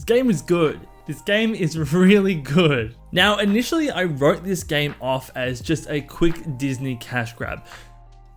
game is good. This game is really good. Now, initially I wrote this game off as just a quick Disney cash grab.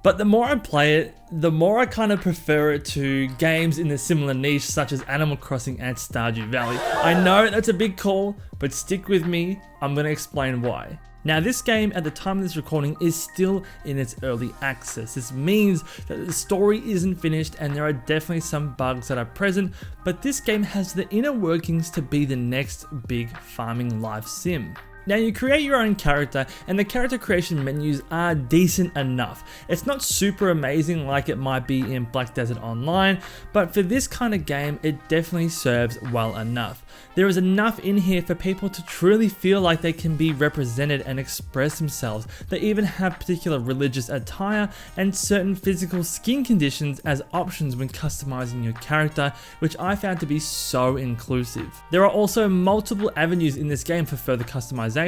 But the more I play it, the more I kind of prefer it to games in a similar niche such as Animal Crossing and Stardew Valley. I know that's a big call, but stick with me, I'm going to explain why. Now, this game at the time of this recording is still in its early access. This means that the story isn't finished and there are definitely some bugs that are present, but this game has the inner workings to be the next big farming life sim. Now, you create your own character and the character creation menus are decent enough. It's not super amazing like it might be in Black Desert Online, but for this kind of game, it definitely serves well enough. There is enough in here for people to truly feel like they can be represented and express themselves. They even have particular religious attire and certain physical skin conditions as options when customizing your character, which I found to be so inclusive. There are also multiple avenues in this game for further customization.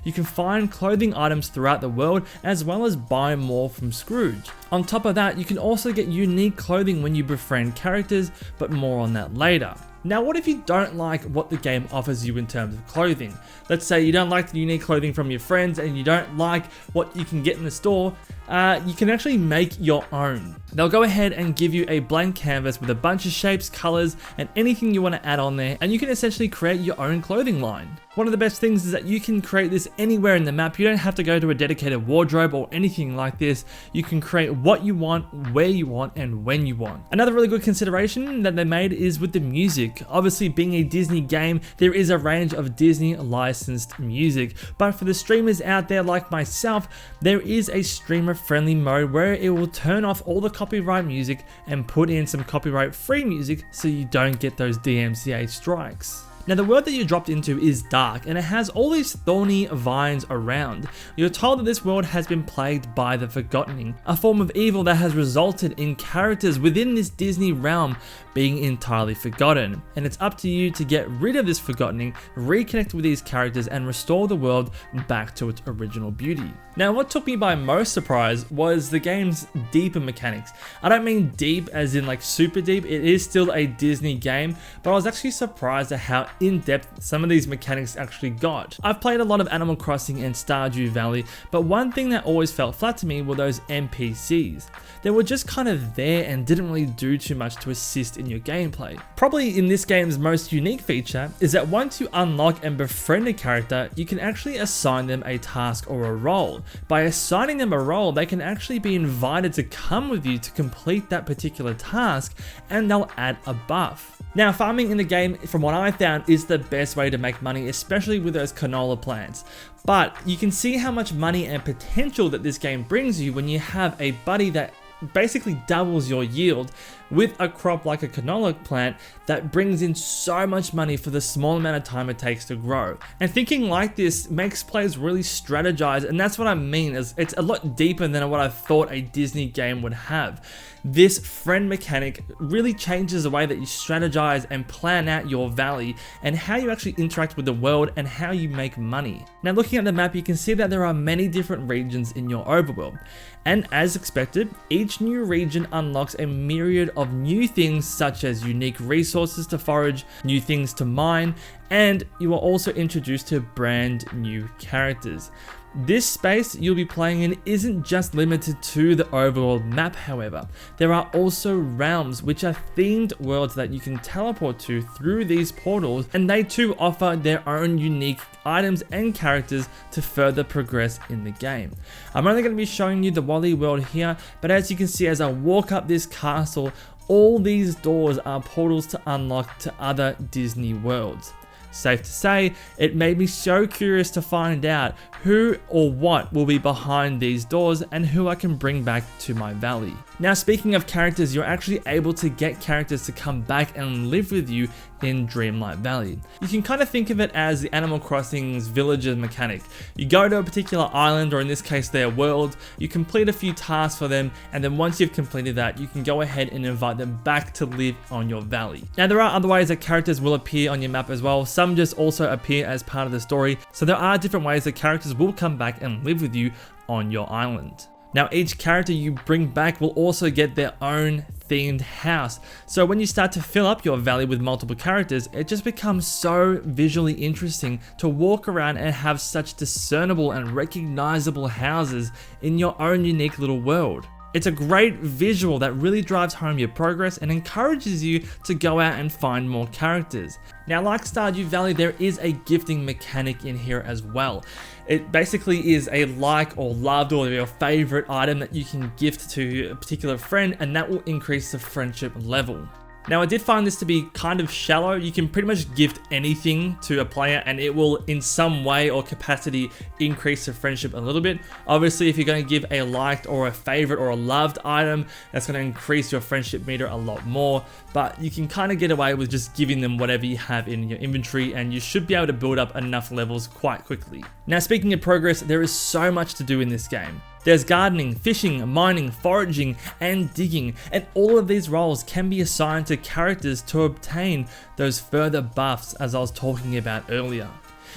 You can find clothing items throughout the world as well as buy more from Scrooge. On top of that, you can also get unique clothing when you befriend characters, but more on that later. Now, what if you don't like what the game offers you in terms of clothing? Let's say you don't like the unique clothing from your friends and you don't like what you can get in the store. You can actually make your own. They'll go ahead and give you a blank canvas with a bunch of shapes, colors, and anything you want to add on there, and you can essentially create your own clothing line. One of the best things is that you can create this anywhere in the map. You don't have to go to a dedicated wardrobe or anything like this. You can create what you want, where you want, and when you want. Another really good consideration that they made is with the music. Obviously, being a Disney game, there is a range of Disney licensed music, but for the streamers out there like myself, there is a streamer-friendly mode where it will turn off all the copyright music and put in some copyright-free music so you don't get those DMCA strikes. Now, the world that you're dropped into is dark and it has all these thorny vines around. You're told that this world has been plagued by the Forgotten, a form of evil that has resulted in characters within this Disney realm being entirely forgotten. And it's up to you to get rid of this Forgotten, reconnect with these characters and restore the world back to its original beauty. Now, what took me by most surprise was the game's deeper mechanics. I don't mean deep as in like super deep, it is still a Disney game, but I was actually surprised at how in-depth some of these mechanics actually got. I've played a lot of Animal Crossing and Stardew Valley, but one thing that always felt flat to me were those NPCs. They were just kind of there and didn't really do too much to assist in your gameplay. Probably in this game's most unique feature is that once you unlock and befriend a character, you can actually assign them a task or a role. By assigning them a role, they can actually be invited to come with you to complete that particular task, and they'll add a buff. Now, farming in the game, from what I found, is the best way to make money, especially with those canola plants. But you can see how much money and potential that this game brings you when you have a buddy that basically doubles your yield with a crop like a canola plant that brings in so much money for the small amount of time it takes to grow. And thinking like this makes players really strategize, and that's what I mean, is it's a lot deeper than what I thought a Disney game would have. This friend mechanic really changes the way that you strategize and plan out your valley and how you actually interact with the world and how you make money. Now, looking at the map, you can see that there are many different regions in your overworld. And as expected, each new region unlocks a myriad of new things such as unique resources to forage, new things to mine, and you are also introduced to brand new characters. This space you'll be playing in isn't just limited to the overall map, however. There are also realms, which are themed worlds that you can teleport to through these portals, and they too offer their own unique items and characters to further progress in the game. I'm only going to be showing you the Wally world here, but as you can see as I walk up this castle, all these doors are portals to unlock to other Disney worlds. Safe to say, it made me so curious to find out who or what will be behind these doors and who I can bring back to my valley. Now, speaking of characters, you're actually able to get characters to come back and live with you in Dreamlight Valley. You can kind of think of it as the Animal Crossing's villager mechanic. You go to a particular island, or in this case their world, you complete a few tasks for them, and then once you've completed that, you can go ahead and invite them back to live on your valley. Now, there are other ways that characters will appear on your map as well. Some just also appear as part of the story, so there are different ways that characters will come back and live with you on your island. Now each character you bring back will also get their own themed house. So when you start to fill up your valley with multiple characters, it just becomes so visually interesting to walk around and have such discernible and recognizable houses in your own unique little world. It's a great visual that really drives home your progress and encourages you to go out and find more characters. Now, like Stardew Valley, there is a gifting mechanic in here as well. It basically is a like or loved or your favorite item that you can gift to a particular friend, and that will increase the friendship level. Now, I did find this to be kind of shallow. You can pretty much gift anything to a player and it will in some way or capacity increase the friendship a little bit. Obviously, if you're going to give a liked or a favorite or a loved item, that's going to increase your friendship meter a lot more, but you can kind of get away with just giving them whatever you have in your inventory and you should be able to build up enough levels quite quickly. Now, speaking of progress, there is so much to do in this game. There's gardening, fishing, mining, foraging, and digging, and all of these roles can be assigned to characters to obtain those further buffs as I was talking about earlier.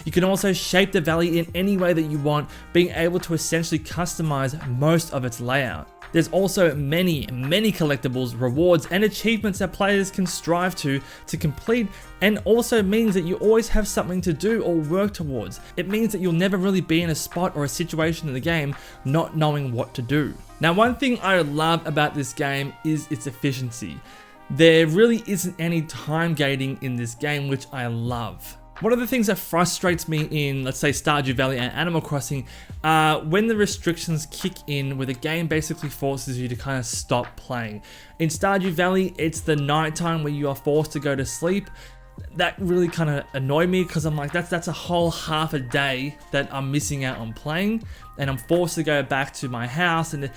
You can also shape the valley in any way that you want, being able to essentially customize most of its layout. There's also many collectibles, rewards, and achievements that players can strive to complete, and also means that you always have something to do or work towards. It means that you'll never really be in a spot or a situation in the game not knowing what to do. Now, one thing I love about this game is its efficiency. There really isn't any time gating in this game, which I love. One of the things that frustrates me in, let's say, Stardew Valley and Animal Crossing are when the restrictions kick in where the game basically forces you to kind of stop playing. In Stardew Valley, it's the nighttime where you are forced to go to sleep. That really kind of annoyed me because I'm like, that's a whole half a day that I'm missing out on playing, and I'm forced to go back to my house, and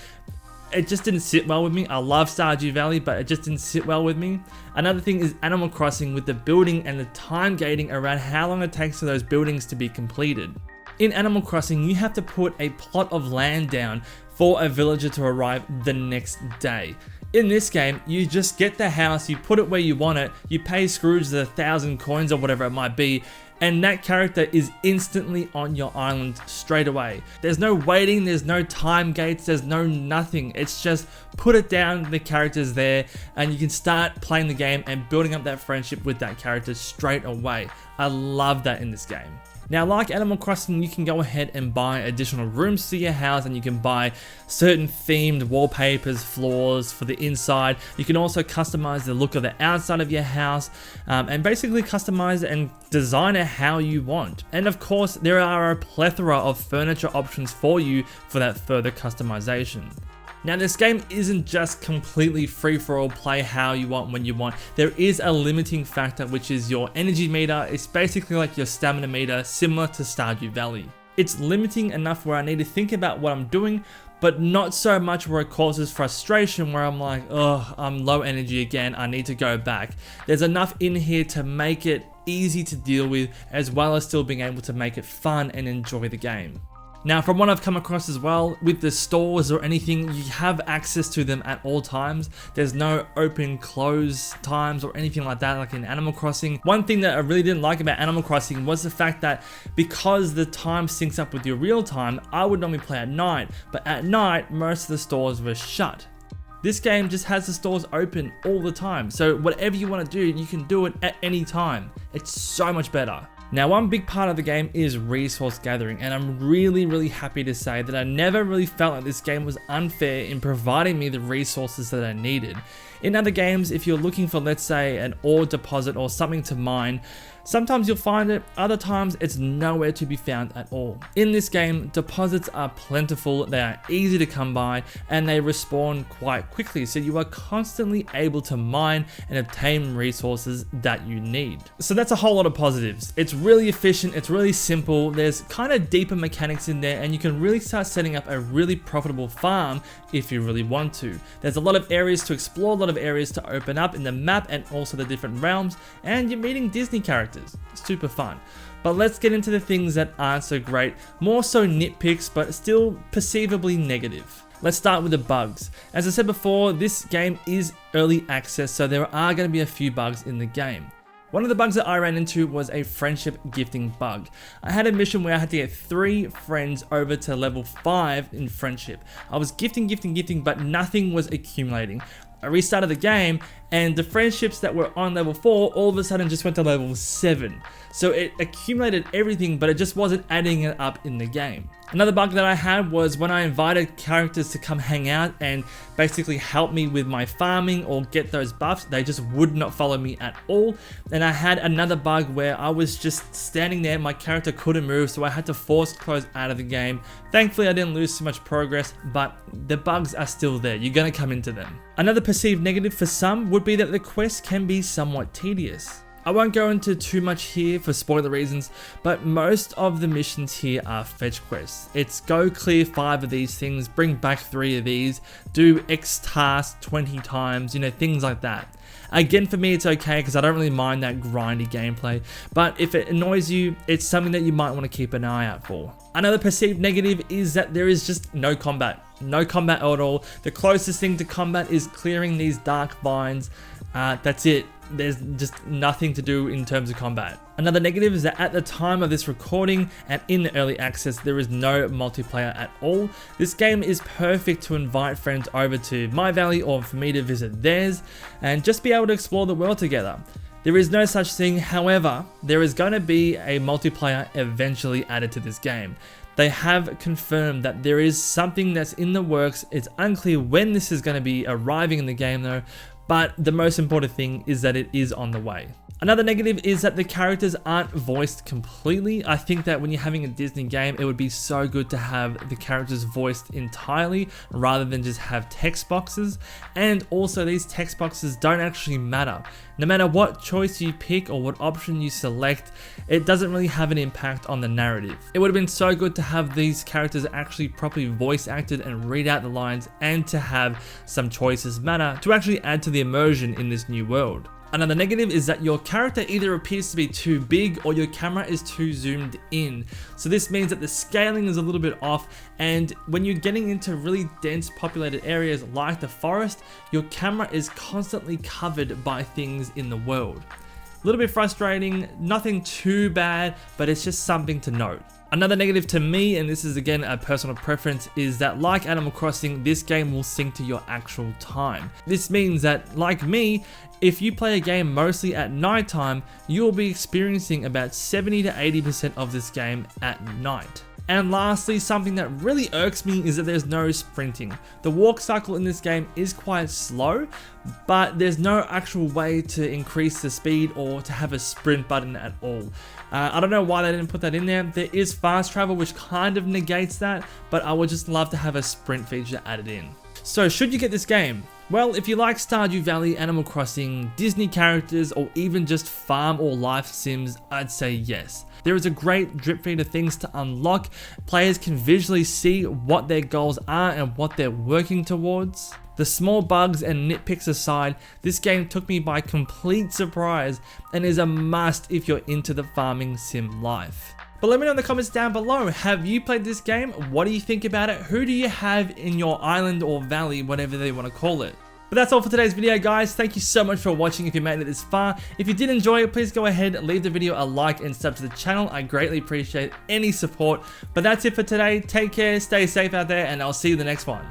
it just didn't sit well with me. I love Stardew Valley, but it just didn't sit well with me. Another thing is Animal Crossing with the building and the time gating around how long it takes for those buildings to be completed. In Animal Crossing, you have to put a plot of land down for a villager to arrive the next day. In this game, you just get the house, you put it where you want it, you pay Scrooge the 1,000 coins or whatever it might be, and that character is instantly on your island straight away. There's no waiting, there's no time gates, there's no nothing. It's just put it down, the character's there, and you can start playing the game and building up that friendship with that character straight away. I love that in this game. Now, like Animal Crossing, you can go ahead and buy additional rooms to your house, and you can buy certain themed wallpapers, floors for the inside. You can also customize the look of the outside of your house, and basically customize it and design it how you want. And of course, there are a plethora of furniture options for you for that further customization. Now, this game isn't just completely free for all, play how you want when you want. There is a limiting factor, which is your energy meter. It's basically like your stamina meter, similar to Stardew Valley. It's limiting enough where I need to think about what I'm doing, but not so much where it causes frustration where I'm like, oh, I'm low energy again, I need to go back. There's enough in here to make it easy to deal with, as well as still being able to make it fun and enjoy the game. Now, from what I've come across as well, with the stores or anything, you have access to them at all times. There's no open close times or anything like that like in Animal Crossing. One thing that I really didn't like about Animal Crossing was the fact that because the time syncs up with your real time, I would normally play at night, but at night, most of the stores were shut. This game just has the stores open all the time, so whatever you want to do, you can do it at any time. It's so much better. Now, one big part of the game is resource gathering, and I'm really happy to say that I never really felt like this game was unfair in providing me the resources that I needed. In other games, if you're looking for, let's say, an ore deposit or something to mine, sometimes you'll find it, other times it's nowhere to be found at all. In this game, deposits are plentiful, they are easy to come by, and they respawn quite quickly, so you are constantly able to mine and obtain resources that you need. So that's a whole lot of positives. It's really efficient, it's really simple, there's kind of deeper mechanics in there, and you can really start setting up a really profitable farm if you really want to. There's a lot of areas to explore, a lot of areas to open up in the map and also the different realms, and you're meeting Disney characters. Super fun. But let's get into the things that aren't so great, more so nitpicks, but still perceivably negative. Let's start with the bugs. As I said before, this game is early access, so there are going to be a few bugs in the game. One of the bugs that I ran into was a friendship gifting bug. I had a mission where I had to get 3 friends over to level 5 in friendship. I was gifting, but nothing was accumulating. I restarted the game and the friendships that were on level 4 all of a sudden just went to level 7. So it accumulated everything, but it just wasn't adding it up in the game. Another bug that I had was when I invited characters to come hang out and basically help me with my farming or get those buffs, they just would not follow me at all. And I had another bug where I was just standing there, my character couldn't move, so I had to force close out of the game. Thankfully I didn't lose too much progress, but the bugs are still there. You're gonna come into them. Another perceived negative for some would be that the quests can be somewhat tedious. I won't go into too much here for spoiler reasons, but most of the missions here are fetch quests. It's go clear 5 of these things, bring back 3 of these, do X tasks 20 times, you know, things like that. Again, for me, it's okay because I don't really mind that grindy gameplay, but if it annoys you, it's something that you might want to keep an eye out for. Another perceived negative is that there is just no combat. No combat at all. The closest thing to combat is clearing these dark vines. That's it. There's just nothing to do in terms of combat. Another negative is that at the time of this recording and in the early access, there is no multiplayer at all. This game is perfect to invite friends over to my valley or for me to visit theirs and just be able to explore the world together. There is no such thing, however, there is going to be a multiplayer eventually added to this game. They have confirmed that there is something that's in the works. It's unclear when this is going to be arriving in the game though, but the most important thing is that it is on the way. Another negative is that the characters aren't voiced completely. I think that when you're having a Disney game, it would be so good to have the characters voiced entirely rather than just have text boxes. And also these text boxes don't actually matter. No matter what choice you pick or what option you select, it doesn't really have an impact on the narrative. It would have been so good to have these characters actually properly voice acted and read out the lines and to have some choices matter to actually add to the immersion in this new world. Another negative is that your character either appears to be too big or your camera is too zoomed in. So this means that the scaling is a little bit off, and when you're getting into really dense populated areas like the forest, your camera is constantly covered by things in the world. A little bit frustrating, nothing too bad, but it's just something to note. Another negative to me, and this is again a personal preference, is that like Animal Crossing, this game will sync to your actual time. This means that, like me, if you play a game mostly at nighttime, you'll be experiencing about 70 to 80% of this game at night. And lastly, something that really irks me is that there's no sprinting. The walk cycle in this game is quite slow, but there's no actual way to increase the speed or to have a sprint button at all. I don't know why they didn't put that in there. There is fast travel, which kind of negates that, but I would just love to have a sprint feature added in. So should you get this game? Well, if you like Stardew Valley, Animal Crossing, Disney characters, or even just farm or life sims, I'd say yes. There is a great drip feed of things to unlock. Players can visually see what their goals are and what they're working towards. The small bugs and nitpicks aside, this game took me by complete surprise and is a must if you're into the farming sim life. But let me know in the comments down below, have you played this game? What do you think about it? Who do you have in your island or valley, whatever they want to call it? But that's all for today's video, guys. Thank you so much for watching if you made it this far. If you did enjoy it, please go ahead, leave the video a like and sub to the channel. I greatly appreciate any support. But that's it for today. Take care, stay safe out there, and I'll see you in the next one.